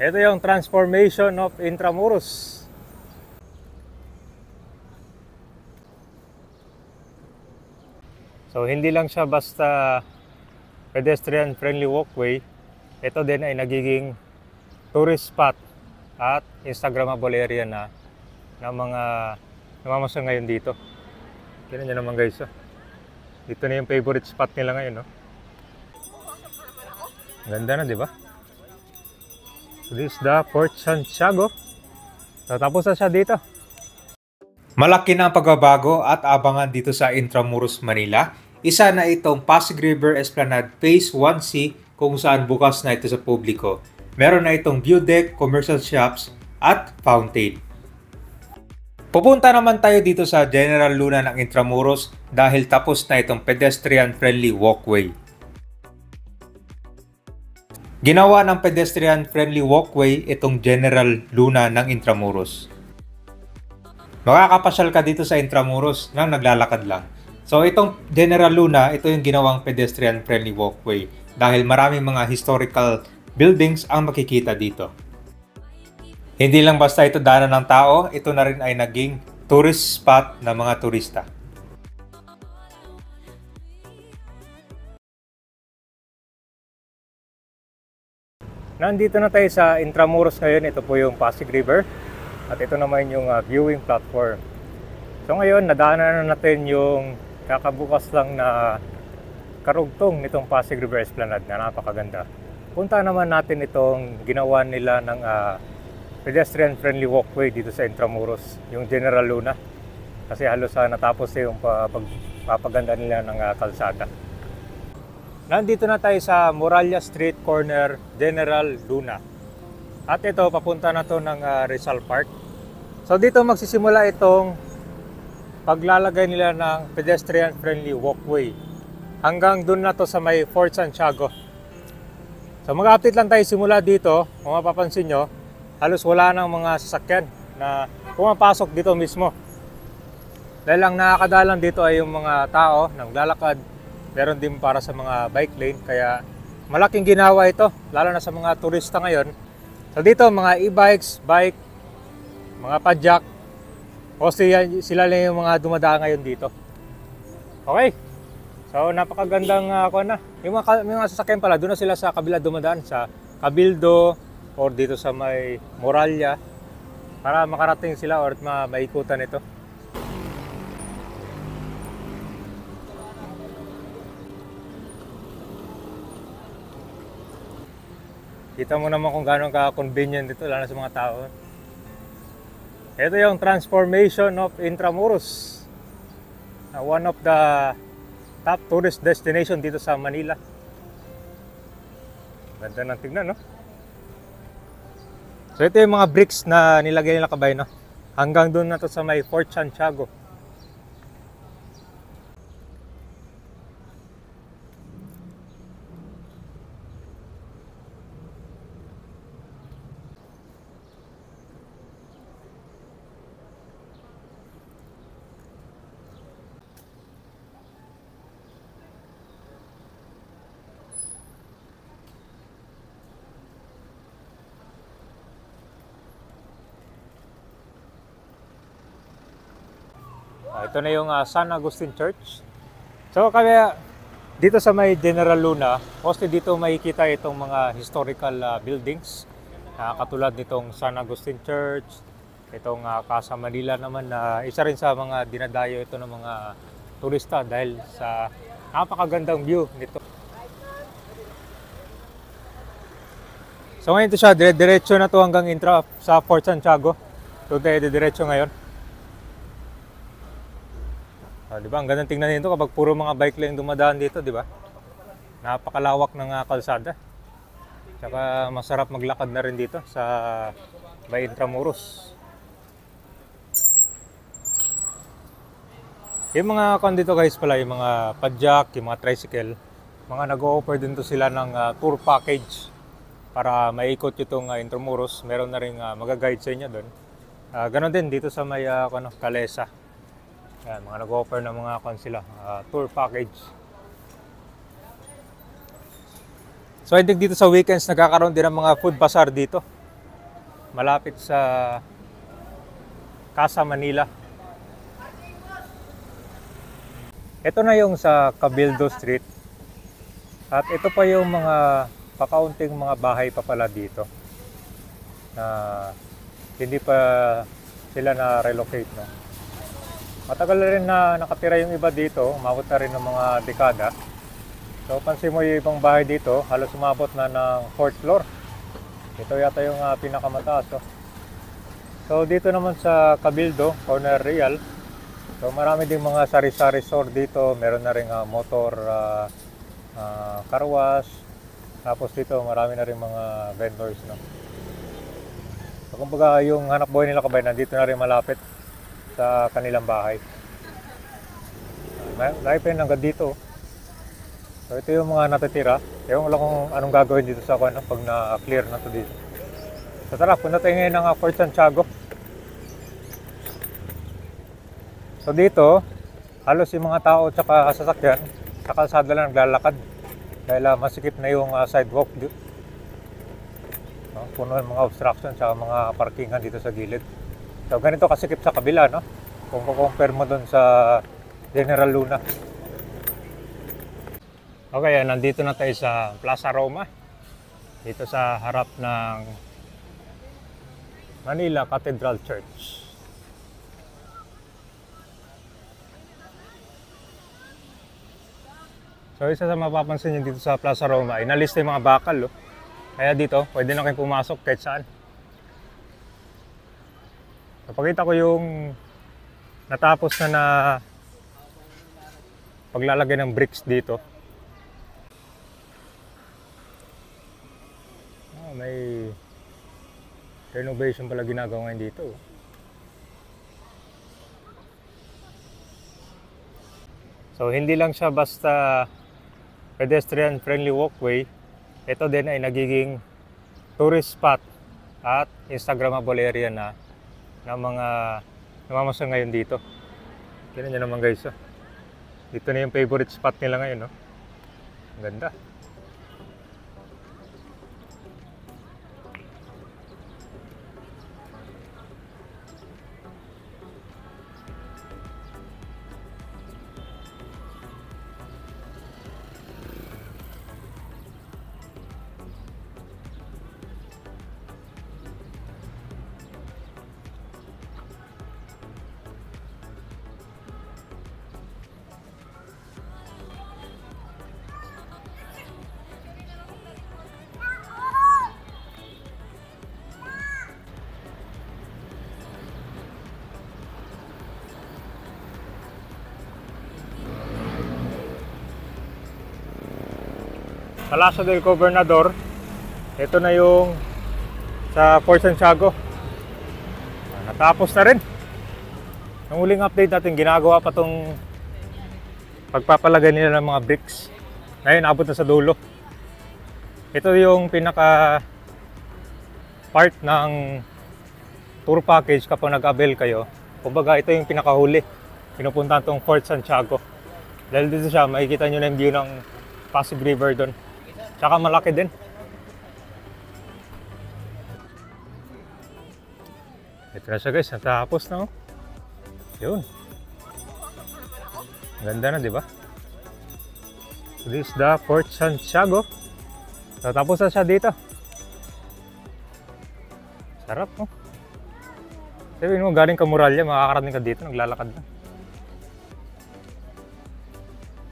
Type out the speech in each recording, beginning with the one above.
Ito yung transformation of Intramuros. So hindi lang siya basta pedestrian friendly walkway, ito din ay nagiging tourist spot at Instagrammable area na ng mga namamasyal ngayon dito. Tignan nyo naman guys, oh. Dito na yung favorite spot nila ngayon, no? Ganda na, di ba? So this is the Fort Santiago. So tapos na siya dito. Malaki na ang pagbabago at abangan dito sa Intramuros, Manila. Isa na itong Pasig River Esplanade Phase 1C kung saan bukas na ito sa publiko. Meron na itong view deck, commercial shops at fountain. Pupunta naman tayo dito sa General Luna ng Intramuros dahil tapos na itong pedestrian-friendly walkway. Ginawa ng pedestrian-friendly walkway itong General Luna ng Intramuros. Makakapasyal ka dito sa Intramuros nang naglalakad lang. So itong General Luna, ito yung ginawang pedestrian-friendly walkway dahil maraming mga historical buildings ang makikita dito. Hindi lang basta ito daanan ng tao, ito na rin ay naging tourist spot ng mga turista. Nandito na tayo sa Intramuros ngayon. Ito po yung Pasig River at ito naman yung viewing platform. So ngayon, nadaanan na natin yung kakabukas lang na karugtong nitong Pasig River Esplanade na napakaganda. Punta naman natin itong ginawa nila ng pedestrian friendly walkway dito sa Intramuros, yung General Luna, kasi halos natapos na yung papaganda nila ng kalsada. Nandito na tayo sa Moralia Street Corner, General Luna, at ito papunta na to ng Rizal Park. So dito magsisimula itong paglalagay nila ng pedestrian friendly walkway hanggang dun na to sa may Fort Santiago. So mag-update lang tayo simula dito. Kung mapapansin nyo, halos wala nang mga sasakyan na pumapasok dito mismo. Dahil ang nakakadalan dito ay yung mga tao naglalakad. Meron din para sa mga bike lane. Kaya malaking ginawa ito, lalo na sa mga turista ngayon. So dito mga e-bikes, bike, mga padjak, o sila lang yung mga dumadaan ngayon dito. Okay. So napakagandang yung mga sasakyan pala, doon na sila sa kabila dumadaan, sa Cabildo or dito sa may Moralia para makarating sila or maikutan ito. Kita mo naman kung gaano ka-convenient dito, lalo sa mga tao. Ito yung transformation of Intramuros. One of the top tourist destination dito sa Manila. Ganda ng tignan, no? So ito yung mga bricks na nilagay nila kabay, no? Hanggang doon na to sa may Fort Santiago. Ito na yung San Agustin Church. So kaya dito sa may General Luna, mostly dito makikita itong mga historical buildings. Katulad nitong San Agustin Church, itong Casa Manila naman na isa rin sa mga dinadayo ito ng mga turista dahil sa napakagandang view nito. So ngayon ito siya, diretso na to hanggang sa Fort Santiago. So diretso ngayon. Di ba? Ang gandang tingnan nito kapag puro mga bike lang dumadaan dito, di ba? Napakalawak ng kalsada. Tsaka masarap maglakad na rin dito sa may Intramuros. Yung mga dito guys pala, yung mga padjak, yung mga tricycle, mga nag-o-offer din to sila ng tour package para maikot itong Intramuros. Meron na rin mag-guide sa inyo doon. Ganon din dito sa may Calesa. Yan, mga nag-offer ng mga sila, tour package. So I think dito sa weekends nagkakaroon din ng mga food bazaar dito. malapit sa Casa Manila. Ito na yung sa Cabildo Street. At ito pa yung mga pakaunting mga bahay pa pala dito na hindi pa sila na-relocate, no? Matagal na rin na nakatira yung iba dito, umabot na rin ng mga dekada. So pansin mo yung ibang bahay dito, halos umabot na ng 4th floor. Ito yata yung pinakamataas, oh. So dito naman sa Cabildo, Corner Real, so marami din mga sari-sari store dito. Meron na rin motor car wash. Tapos dito marami na rin mga vendors, no? So kumbaga yung hanap buhay nila kabayan, nandito na rin malapit sa kanilang bahay. Dahil pa yun hanggang dito. So ito yung mga natitira. Ewan ko lang kung anong gagawin dito sa pag na-clear na to dito. So tara, punta tayo ngayon ng Fort Santiago. So dito, halos yung mga tao at saka sasakyan sa kalsada lang naglalakad. Dahil masikip na yung sidewalk dito. No? Puno ng mga obstruction sa mga parkingan dito sa gilid. So ganito kasikip sa kabila, no? Kung compare mo doon sa General Luna. Okay, nandito na tayo sa Plaza Roma. Dito sa harap ng Manila Cathedral Church. So isa sa mapapansin nyo dito sa Plaza Roma, inalista yung mga bakal, oh. Kaya dito, pwede na kayong pumasok kahit saan. Napakita ko yung natapos na paglalagay ng bricks dito. May renovation pala ginagawa ngayon dito. So hindi lang siya basta pedestrian friendly walkway, ito din ay nagiging tourist spot at Instagrammable area na ng mga namamasyal ngayon dito. Tignan nyo naman guys, oh. Dito na yung favorite spot nila ngayon, no? Ang ganda. Palacio del Gobernador, ito na yung sa Fort Santiago. Natapos na rin. Ang huling update natin, ginagawa pa tong pagpapalagay nila ng mga bricks. Ngayon, abot na sa dulo. Ito yung pinaka part ng tour package kapag nag-avail kayo. Kumbaga, ito yung pinakahuli. Pinupuntahan tong Fort Santiago. Dahil dito siya, makikita nyo na yung view ng Pasig River doon. Tsaka malaki din. Ito na siya guys, natapos na, oh. Yun. Ganda na, di ba? So this is the Fort Santiago. Natapos na siya dito. Sarap, oh. Sabihin mo, galing ka Muralya, makakarating ka dito, naglalakad na.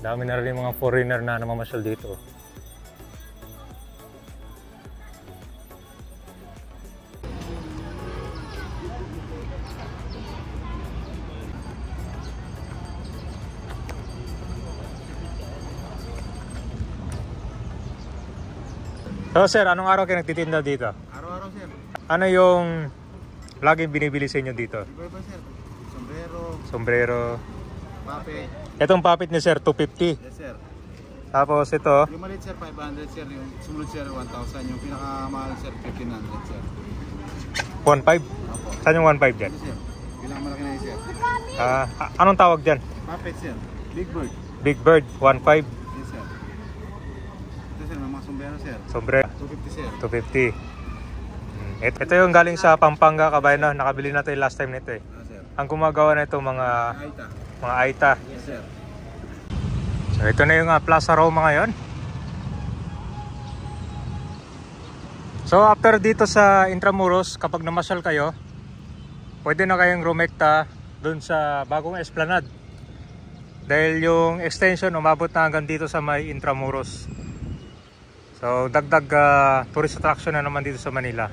Dami na rin mga foreigner na namamasyal dito. So sir, anong araw kayo nagtitinda dito? Araw-araw sir. Ano yung laging binibili sa inyo dito? Iba-iba sir. Sombrero, Sombrero. pape. Itong papit ni sir, 250. Yes sir. Tapos ito, Yung maliit sir, 500 sir. Yung sumunod sir, 1,000. Yung pinakamahal sir, 1,500 sir. 1.5. Opo. Saan yung 1.5 dyan? Ito sir. Pinakamalaki na yun sir. Anong tawag dyan? Pape sir. Big bird. Big Bird, 1.5. Yes sir. Ito sir, may mga sombrero sir. Sombrero, 250 sir. 250. Ito yung galing sa Pampanga, kabayan, no? Nakabili natin last time nito eh. Sir. Ang gumagawa na ito mga Aita. Aita. Yes, sir. So ito na yung Plaza Roma ngayon. So after dito sa Intramuros, kapag namasyal kayo, pwede na kayong rumekta dun sa bagong Esplanade. Dahil yung extension umabot na hanggang dito sa may Intramuros. So dagdag tourist attraction na naman dito sa Manila.